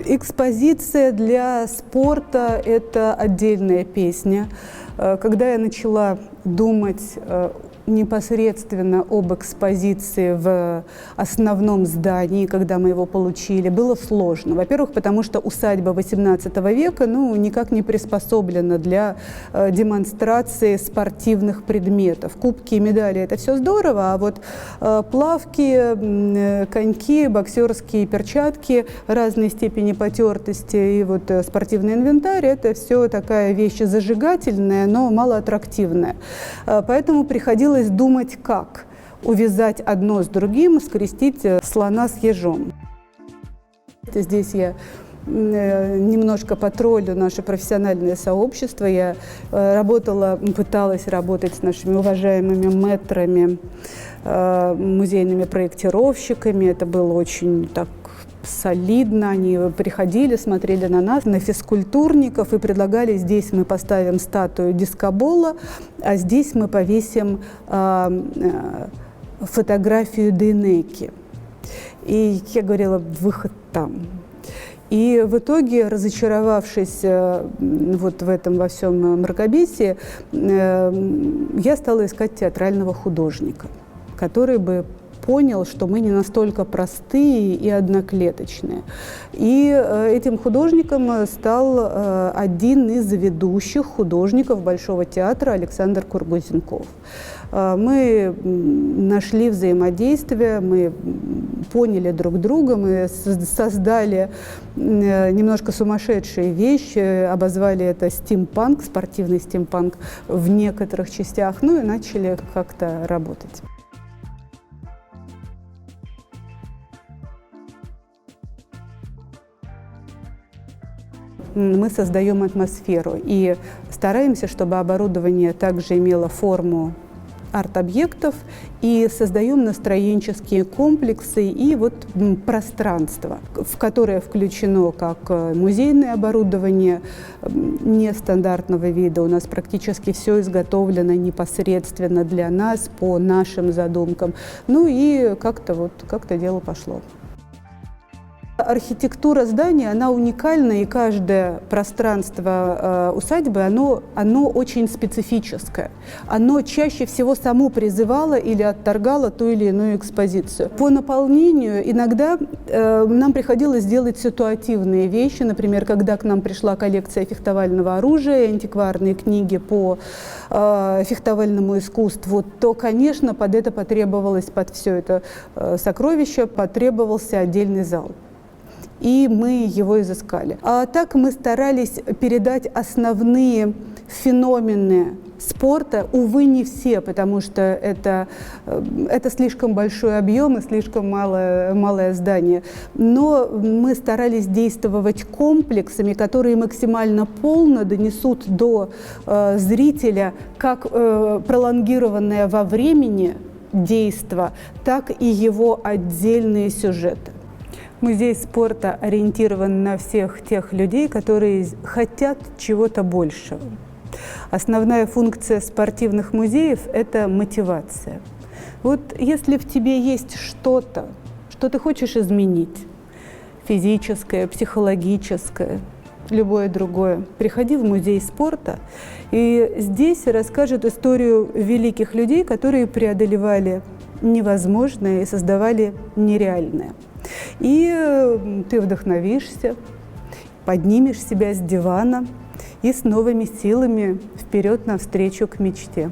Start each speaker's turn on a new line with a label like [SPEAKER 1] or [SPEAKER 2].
[SPEAKER 1] Экспозиция для спорта – это отдельная песня. Когда я начала думать непосредственно об экспозиции в основном здании, когда мы его получили, было сложно. Во-первых, потому что усадьба XVIII века никак не приспособлена для демонстрации спортивных предметов. Кубки и медали – это все здорово, а вот плавки, коньки, боксерские перчатки разной степени потертости и вот спортивный инвентарь – это все такая вещь зажигательная, но малоаттрактивная. Поэтому приходилось думать, как увязать одно с другим, скрестить слона с ежом. Здесь я немножко потроллю наше профессиональное сообщество. Я пыталась работать с нашими уважаемыми мэтрами, музейными проектировщиками. Это было очень так солидно. Они приходили, смотрели на нас, на физкультурников и предлагали: здесь мы поставим статую дискобола, а здесь мы повесим фотографию Дейнеки. И я говорила: выход там. И в итоге, разочаровавшись вот в этом во всем мракобесии, я стала искать театрального художника, который бы понял, что мы не настолько простые и одноклеточные. И этим художником стал один из ведущих художников Большого театра Александр Кургузенков. Мы нашли взаимодействие, мы поняли друг друга, мы создали немножко сумасшедшие вещи, обозвали это стимпанк, спортивный стимпанк в некоторых частях, и начали как-то работать. Мы создаем атмосферу и стараемся, чтобы оборудование также имело форму арт-объектов, и создаем настроенческие комплексы и пространство, в которое включено как музейное оборудование нестандартного вида. У нас практически все изготовлено непосредственно для нас, по нашим задумкам. И как-то дело пошло. Архитектура здания, она уникальна, и каждое пространство усадьбы, оно очень специфическое. Оно чаще всего само призывало или отторгало ту или иную экспозицию. По наполнению иногда нам приходилось делать ситуативные вещи. Например, когда к нам пришла коллекция фехтовального оружия, антикварные книги по фехтовальному искусству, то, конечно, под все это сокровище потребовался отдельный зал. И мы его изыскали. А так мы старались передать основные феномены спорта, увы, не все, потому что это слишком большой объем и слишком малое здание. Но мы старались действовать комплексами, которые максимально полно донесут до зрителя как пролонгированное во времени действо, так и его отдельные сюжеты. Музей спорта ориентирован на всех тех людей, которые хотят чего-то большего. Основная функция спортивных музеев – это мотивация. Вот если в тебе есть что-то, что ты хочешь изменить, физическое, психологическое, любое другое, приходи в музей спорта, и здесь расскажут историю великих людей, которые преодолевали невозможное и создавали нереальное. И ты вдохновишься, поднимешь себя с дивана и с новыми силами вперед навстречу к мечте.